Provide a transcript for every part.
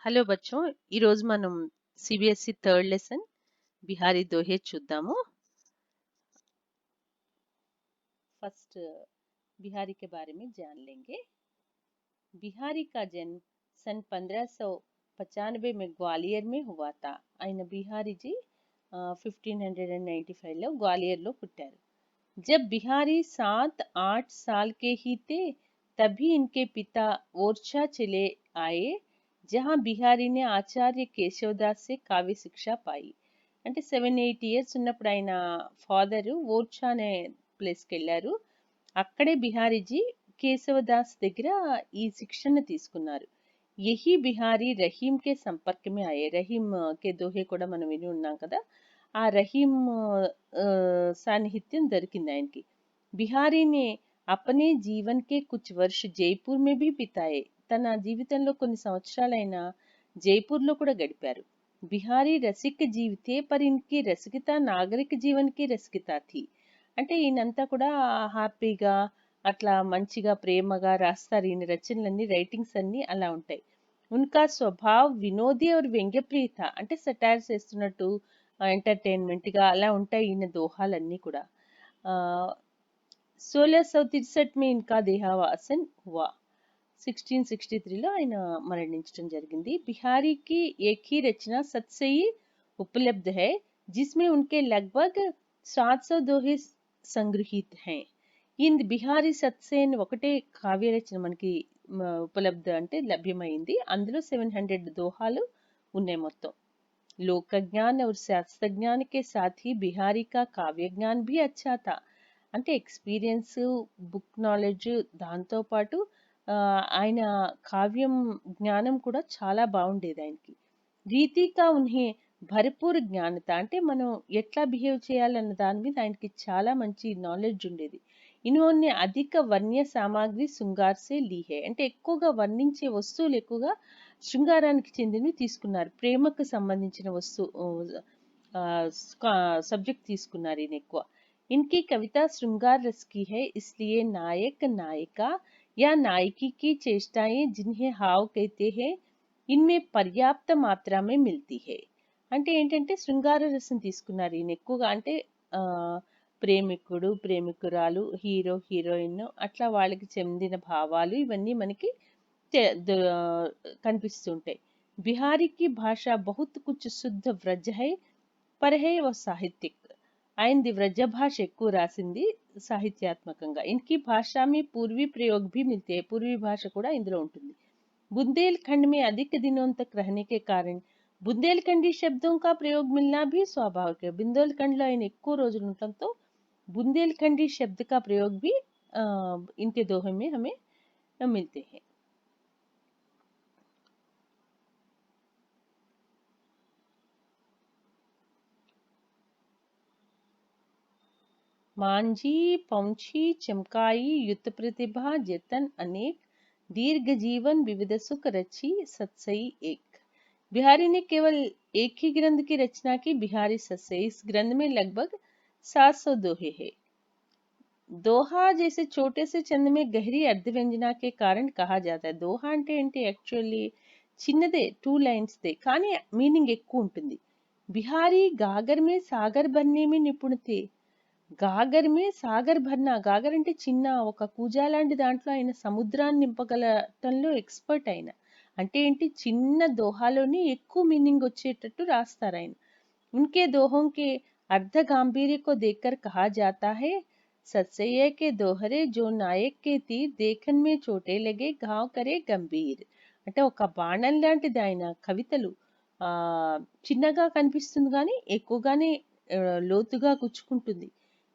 Hello బచ్చోं ఈరోజు మనం CBSE third లెसन Bihari दोहे చూద్దాము। फर्स्ट बिहारी के बारे में जान लेंगे। बिहारी का जन्म सन 1595 में ग्वालियर में हुआ था। ఆయన బిహారీ जी 1595 లో గ్వాలియర్లో పుట్టారు। जब बिहारी 7-8 साल के ही थे तभी इनके पिता ओरछा चले आए, जहां बिहारी ने आचार्य केशवदास से काव्य शिक्षा पाई। అంటే 7-8 ఇయర్స్ ఉన్నప్పుడు ఆయన ఫాదరు ఓర్చా అనే ప్లేస్కి వెళ్ళారు। అక్కడే బిహారీజీ కేశవదాస్ దగ్గర ఈ శిక్షణ తీసుకున్నారు। యహీ బిహారీ రహీం కే సంపర్కమే ఆయే। రహీం కే దోహే కూడా మనం విని ఉన్నాం కదా। ఆ రహీం సాన్నిహిత్యం దొరికింది ఆయనకి। బిహారీ నే అపనే జీవన్ కే కుచ్ వర్ష జైపూర్ మే భీ బితాయే। తన జీవితంలో కొన్ని సంవత్సరాలైన జైపూర్లో కూడా గడిపారు। బిహారీ రసిక జీవి थे पर इनकी रसिकता नागरिक जीवन की रसिकता थी। అంటే ఈయనంతా కూడా హ్యాపీగా అట్లా మంచిగా ప్రేమగా రాస్తారు। ఈయన రచనలన్నీ రైటింగ్స్ అన్నీ అలా ఉంటాయి। ఉన్కా స్వభావ్ వినోదీ और వ్యంగ్యప్రియ था। అంటే సెటైర్స్ వేస్తున్నట్టు ఎంటర్టైన్మెంట్ గా అలా ఉంటాయి ఈయన దోహాలన్నీ కూడా। 1663 में इनका देहावसान हुआ। 1663లో ఆయన మరణించడం జరిగింది। बिहारी की एक ही रचना सतसई उपलब्ध है, जिसमें उनके लगभग 700 दोहे संग्रहित हैं। ఇంది బిహారీ సత్సేన్ ఒకటే కావ్య రచన మనకి ఉపలబ్ధ అంటే లభ్యమైంది। అందులో 700 దోహాలు ఉన్నాయి మొత్తం। लोक ज्ञान और शास्त्र ज्ञान के साथ ही बिहारी का काव्य ज्ञान भी अच्छा था। అంటే ఎక్స్పీరియన్స్ బుక్ నాలెడ్జ్ దాంతో పాటు ఆయన కావ్యం జ్ఞానం కూడా చాలా బాగుండేది ఆయనకి। రీతిగా ఉన్హే భర్పూర్ జ్ఞానత అంటే మనం ఎట్లా బిహేవ్ చేయాలన్న దాని మీద ఆయనకి చాలా మంచి నాలెడ్జ్ ఉండేది। ఇన్హోనే అధిక వర్ణ్య సామాగ్రి శృంగార్ సే లీ హే అంటే ఎక్కువగా వర్ణించే వస్తువులు ఎక్కువగా శృంగారానికి చెందినవి తీసుకున్నారు। ప్రేమకు సంబంధించిన సబ్జెక్ట్ తీసుకున్నారు ఈయన ఎక్కువ। इनकी कविता श्रृंगार रस की है, इसलिए नायक नायिका या नायकी की चेष्टाएं जिन्हें हाव कहते हैं, इनमें पर्याप्त मात्रा में मिलती है। అంటే ఏంటంటే శృంగార రసం తీసుకున్నారు ఈయన ఎక్కువగా। అంటే ప్రేమికుడు ప్రేమికురాలు హీరో హీరోయిన్ అట్లా వాళ్ళకి చెందిన భావాలు ఇవన్నీ మనకి కనిపిస్తుంటాయి। बिहारी की भाषा बहुत कुछ शुद्ध व्रज है, पर है वह साहित्यिक। ఆయనది వ్రజ భాష ఎక్కువ రాసింది సాహిత్యాత్మకంగా। इनकी भाषा में पूर्वी प्रयोग भी मिलते हैं, पूर्वी భాష కూడా ఇందులో ఉంటుంది। बुंदेलखंड में अधिक दिनों तक रहने के कारण बुंदेलखंडी शब्दों का प्रयोग मिलना भी स्वाभाविक है। बुंदेलखंड లో ఆయన ఎక్కువ రోజులు ఉండటంతో बुंदेलखंडी शब्द का प्रयोग भी इनके दोहे में हमें मिलते हैं। मांझी पौंछी चमकाई युत प्रतिभा जतन अनेक, दीर्घ जीवन विविध सुख रची सतसई एक। बिहारी ने केवल एक ही ग्रंथ की रचना की, बिहारी सतसई। इस ग्रंथ में लगभग 700 दोहे हैं। दोहा जैसे छोटे से छंद में गहरी అర్థవ్యంజన के कारण कहा जाता है। दोहा అంటే ఏంటి యాక్చువల్లీ చిన్నదే 2 లైన్స్ దే కానీ మీనింగ్ ఎక్కువ ఉంటుంది। बिहारी गागर में सागर भरने में निपुण थे। గాగర్ మే సాగర్ భర్నా, గాగర్ అంటే చిన్న ఒక కూజా లాంటి దాంట్లో ఆయన సముద్రాన్ని నింపగలటంలో ఎక్స్పర్ట్ ఆయన। అంటే ఏంటి చిన్న దోహాలోనే ఎక్కువ మీనింగ్ వచ్చేటట్టు రాస్తారు ఆయన। उनके दोहों के अर्ध गांभीर्य को देखकर कहा जाता है, सत्सैया के दोहरे जो नायक के तीर देखन में चोटे लगे घाव करे गंभीर। అంటే ఒక బాణం లాంటిది ఆయన కవితలు చిన్నగా కనిపిస్తుంది కానీ ఎక్కువగానే లోతుగా గుచ్చుకుంటుంది।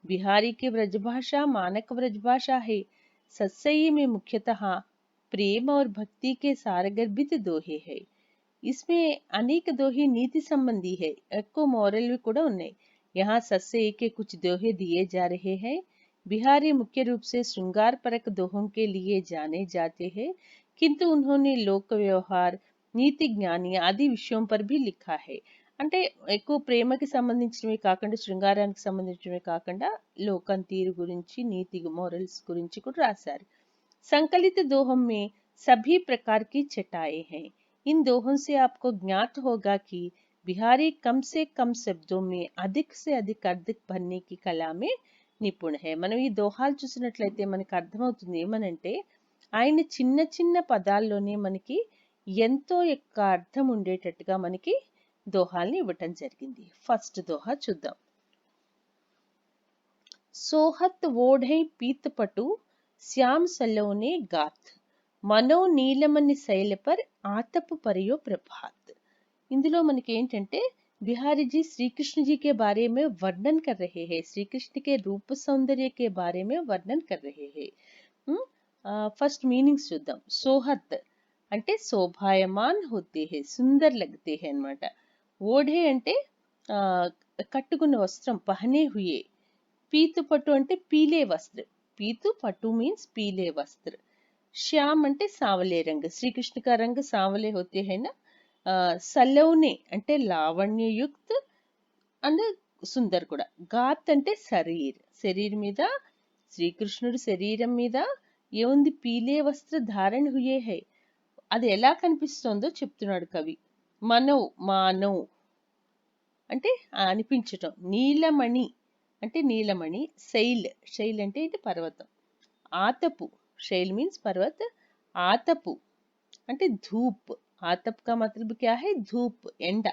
बिहारी की व्रजभाषा मानक व्रजभाषा है। सत्सई में मुख्यतः प्रेम और भक्ति के सारगर्भित दोहे है। इसमें अनेक दोहे नीति संबंधी है, ఎక్కువ मोरल भी కూడా ఉన్నాయి। यहाँ सत्सई के कुछ दोहे दिए जा रहे हैं। बिहारी मुख्य रूप से श्रृंगार परक दोहों के लिए जाने जाते हैं, किंतु उन्होंने लोक व्यवहार नीति ज्ञानी आदि विषयों पर भी लिखा है। అంటే ఎక్కువ ప్రేమకి సంబంధించినవి కాకుండా శృంగారానికి సంబంధించినవి కాకుండా లోకం తీరు గురించి నీతి మోరల్స్ గురించి కూడా రాశారు। संकलित दोहों में सभी प्रकार की छटाएं हैं। इन दोहों से आपको ज्ञात होगा कि बिहारी कम से कम शब्दों में अधिक से अधिक अर्थ भरने की कला में నిపుణ హే. మనం ఈ దోహాలు చూసినట్లయితే మనకు అర్థమవుతుంది ఏమనంటే ఆయన చిన్న చిన్న పదాల్లోనే మనకి ఎంతో ఎక్కువ అర్థం ఉండేటట్టుగా మనకి దోహాల్ని ఇవ్వటం జరిగింది. ఫస్ట్ దోహా చూద్దాం. सोहत वोढ़ै पीत पटु श्याम सलोने गात మనో నీలమణి శైల పర్ ఆతపు పరియో ప్రభాత్. ఇందులో మనకి ఏంటంటే बिहारी जी श्री कृष्ण जी के बारे में वर्णन कर रहे हैं, श्री कृष्ण के रूप सौंदर्य के बारे में वर्णन कर रहे हैं. फर्स्ट मीनिंग्स చూద్దాం. सोहत అంటే శోభాయమాన్ होते हैं, సుందర్ लगते हैं అన్నమాట. ఓఢే అంటే కట్టుకున్న వస్త్రం, పహనే హుయే. पीतु पटु అంటే पीले वस्त्र, पीतु पटु मीन्स पीले वस्त्र. श्याम అంటే सांवले रंग, श्री कृष्ण का रंग सांवले होते हैं ना. सलोने అంటే లావణ్య యుక్త అండ్ సుందర్ కూడా. గాత్ అంటే శరీర్, శరీర్ మీద శ్రీకృష్ణుడు శరీరం మీద ఏముంది, పీలే వస్త్ర ధారణ హుయే హై. అది ఎలా కనిపిస్తోందో చెప్తున్నాడు కవి. మనవ్ మానవ్ అంటే అనిపించటం, నీలమణి అంటే నీలమణి, శైల్ శైల్ అంటే ఇది పర్వతం, ఆతపు శైల్ మీన్స్ पर्वत, ఆతపు అంటే ధూప్, आतप का मतलब क्या है, धूप एंड.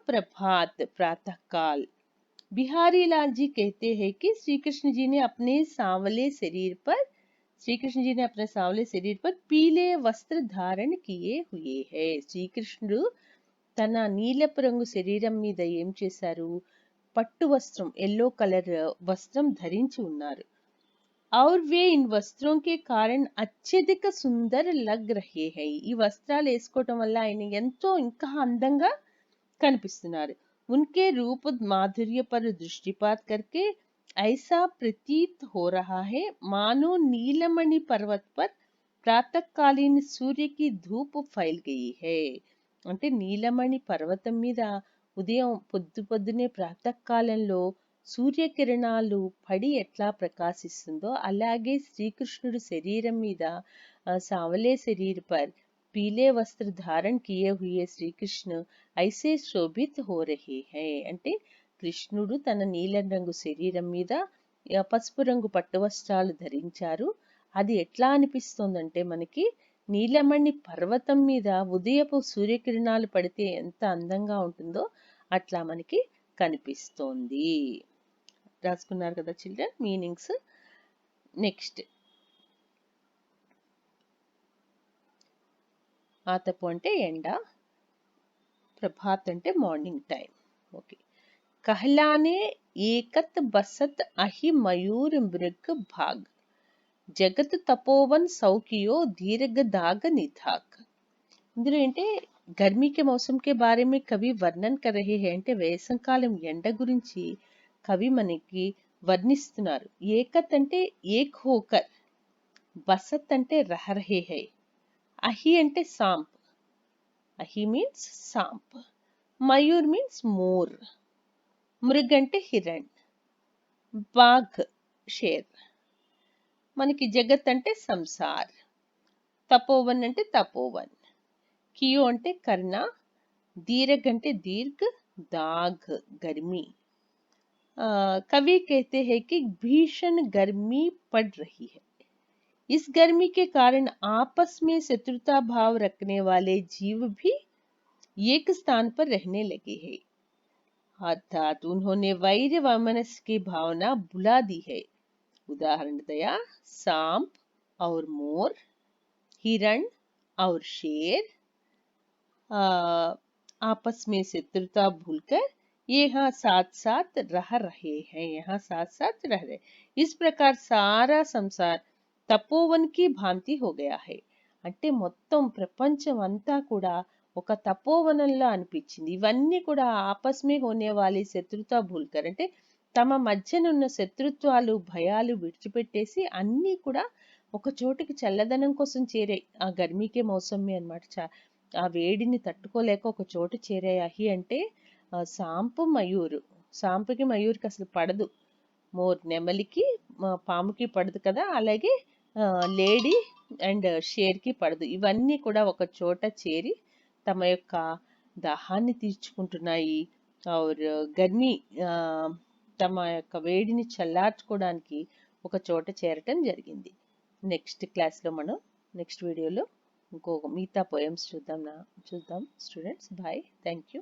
प्रभात प्रातः काल. बिहारी लाल जी कहते हैं कि श्री कृष्ण जी ने अपने सांवले शरीर पर, श्री कृष्ण जी ने अपने सांवले शरीर पर पीले वस्त्र धारण किए हुए है. శ్రీకృష్ణుడు తన నీలపు రంగు శరీరం మీద ఏం చేశారు, పట్టు వస్త్రం, ఎల్లో కలర్ వస్త్రం ధరించి ఉన్నారు. और वे इन वस्त्रों के कारण అత్యధిక సుందర లగ్ రహే హై. ఈ వస్త్రాలు వేసుకోవటం వల్ల ఆయన ఎంతో ఇంకా అందంగా కనిపిస్తున్నారు. उनके रूप माधुर्य पर दृष्टिपात करके ऐसा प्रतीत हो रहा है मानो नीलमणि पर्वत पर प्रातःकालीन सूर्य की धूप फैल गई है. అంటే నీలమణి పర్వతం మీద ఉదయం పొద్దునే ప్రాతకాలంలో సూర్యకిరణాలు పడి ఎట్లా ప్రకాశిస్తుందో అలాగే శ్రీకృష్ణుడు శరీరం మీద సావలే శరీర్ పర్ పీలే వస్త్ర ధారణ కియే హుయే శ్రీకృష్ణ ఐసే శోభిత్ హో రహే హై. అంటే కృష్ణుడు తన నీలం రంగు శరీరం మీద పసుపు రంగు పట్టు వస్త్రాలు ధరించారు. అది ఎట్లా అనిపిస్తోందంటే మనకి నీలమణి పర్వతం మీద ఉదయపు సూర్యకిరణాలు పడితే ఎంత అందంగా ఉంటుందో అట్లా మనకి కనిపిస్తోంది. రాసుకున్నారు కదా చిల్డ్రన్ మీనింగ్స్. నెక్స్ట్ ఆతపు అంటే ఎండ, ప్రభాత్ అంటే మార్నింగ్ టైం. ఓకే. कहलाने एकत बसत अहि मयूर मृग भाग जगत तपोवन सौकियो दीर्घ दाग निधाक. ఇందులో ఏంటే गर्मी के मौसम के बारे में कवि वर्णन कर रहे हैं. అంటే వేసంకాలం ఎండ గురించి కవి మనకి వర్ణిస్తున్నారు. ఏకత్ అంటే ఏక్ హోకర్, బసత్ అంటే రహ రహే హై, అహి అంటే సాంప్, అహి మీన్స్ సాంప్, మయూర్ మీన్స్ మోర్, మృగ్ అంటే హిరణ్, బాఘ్ షేర్, మనకి జగత్ అంటే సంసార్, తపోవన్ అంటే తపోవన్, కియో అంటే కర్ణ, దీర్ఘ అంటే దీర్ఘ, दाग गर्मी. कवि कहते हैं कि भीषण गर्मी पड़ रही है. इस गर्मी के कारण आपस में शत्रुता भाव रखने वाले जीव भी एक स्थान पर रहने लगे हैं. अर्थात उन्होंने वैर वमनस की भावना बुला दी है. उदाहरण दया सांप और मोर, हिरण और शेर आपस में शत्रुता भूलकर यहाँ साथ साथ रह रहे हैं, यहाँ साथ साथ रह रहे. इस प्रकार सारा संसार తపోవన్ కి భాంతి హో గయా హై. అంటే మొత్తం ప్రపంచం అంతా కూడా ఒక తపోవనంలో అనిపించింది. ఇవన్నీ కూడా ఆపస్మే హోనే వాలి శత్రుతా భూల్కర్ అంటే తమ మధ్యనున్న శత్రుత్వాలు భయాలు విడిచిపెట్టేసి అన్నీ కూడా ఒక చోటికి చల్లదనం కోసం చేరాయి. ఆ గర్మీకే మౌసమ్మే అన్నమాట. ఆ వేడిని తట్టుకోలేక ఒక చోట చేరాయి. అహి అంటే సాంపు మయూరు, సాంపుకి మయూర్కి అసలు పడదు, మోర్ నెమలికి పాముకి పడదు కదా, అలాగే లేడీ అండ్ షేర్కి పడదు. ఇవన్నీ కూడా ఒక చోట చేరి తమ యొక్క దాహాన్ని తీర్చుకుంటున్నాయి. और గర్మి తమ యొక్క వేడిని చల్లార్చుకోవడానికి ఒక చోట చేరటం జరిగింది. నెక్స్ట్ క్లాస్లో మనం నెక్స్ట్ వీడియోలో ఇంకో మిగతా పోయమ్స్ చూద్దాం స్టూడెంట్స్. బాయ్. Thank you.